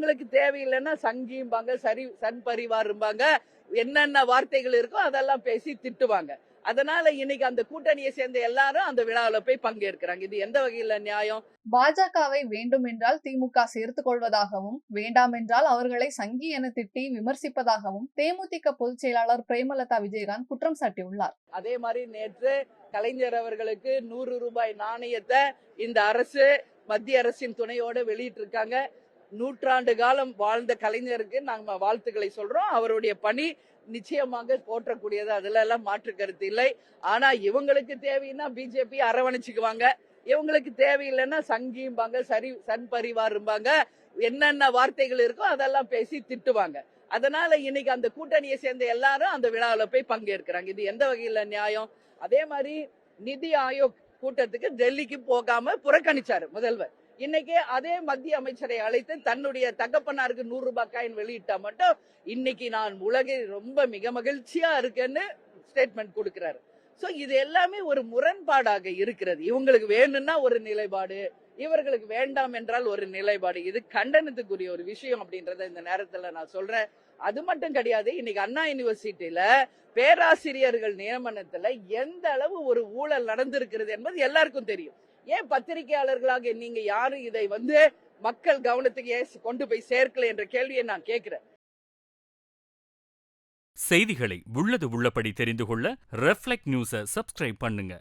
இவங்களுக்கு தேவையில்லைன்னா சங்கிம்பாங்க, சன் பரிவாரும்பாங்க, என்னென்ன வார்த்தைகள் இருக்கோ அதெல்லாம் பேசி திட்டுவாங்க. அதனால இன்னைக்கு அந்த கூட்டணியை சேர்ந்த எல்லாரும் அந்த விழாவில போய் பங்கேற்கிறாங்க. இது எந்த வகையில நியாயம்? பாஜகவை வேண்டும் என்றால் திமுக சேர்த்துக் கொள்வதாகவும், வேண்டாம் என்றால் அவர்களை சங்கி என திட்டி விமர்சிப்பதாகவும் தேமுதிக பொதுச் செயலாளர் பிரேமலதா விஜயகாந்த் குற்றம் சாட்டியுள்ளார். அதே மாதிரி நேற்று கலைஞர் அவர்களுக்கு 100 ரூபாய் நாணயத்தை இந்த அரசு மத்திய அரசின் துணையோடு வெளியிட்டிருக்காங்க. 100 ஆண்டு காலம் வாழ்ந்த கலைஞருக்கு நாங்க வாழ்த்துக்களை சொல்றோம். அவருடைய பணி நிச்சயமாக போற்றக்கூடியது, அதுல எல்லாம் மாற்று கருத்து இல்லை. ஆனா இவங்களுக்கு தேவைன்னா பிஜேபி அரவணைச்சுக்குவாங்க, இவங்களுக்கு தேவையில்லைன்னா சங்கிம்பாங்க, சன் பரிவாரும்பாங்க, என்னென்ன வார்த்தைகள் இருக்கோ அதெல்லாம் பேசி திட்டுவாங்க. அதனால இன்னைக்கு அந்த கூட்டணியை சேர்ந்த எல்லாரும் அந்த விழாவில போய் பங்கேற்கிறாங்க. இது எந்த வகையில நியாயம்? அதே மாதிரி நிதி ஆயோக் கூட்டத்துக்கு டெல்லிக்கு போகாம புறக்கணிச்சாரு முதல்வர். இன்னைக்கு அதே மத்திய அமைச்சரை அழைத்து தன்னுடைய தகப்பனாருக்கு 100 ரூபாய் காயின் வெளியிட்டா மட்டும் இன்னைக்கு நான் உலகில் ரொம்ப மிக மகிழ்ச்சியா இருக்கேன்னு ஸ்டேட்மெண்ட் கொடுக்கிறாரு. சோ இது எல்லாமே ஒரு முரண்பாடாக இருக்கிறது. இவங்களுக்கு வேணும்னா ஒரு நிலைப்பாடு, இவர்களுக்கு வேண்டாம் என்றால் ஒரு நிலைப்பாடு. இது கண்டனத்துக்குரிய ஒரு விஷயம் அப்படின்றத இந்த நேரத்துல நான் சொல்றேன். அது மட்டும் கிடையாது, இன்னைக்கு அண்ணா யூனிவர்சிட்டியில பேராசிரியர்கள் நியமனத்துல எந்த அளவு ஒரு ஊழல் நடந்திருக்கிறது என்பது எல்லாருக்கும் தெரியும். ஏன் பத்திரிகையாளர்களாக நீங்க யாரும் இதை மக்கள் கவனத்துக்கு கொண்டு போய் சேர்க்கல என்ற கேள்வியை நான் கேட்கிறேன். செய்திகளை உள்ளது உள்ளபடி தெரிந்து கொள்ள ரெஃப்ளெக்ட் நியூஸை சப்ஸ்கிரைப் பண்ணுங்க.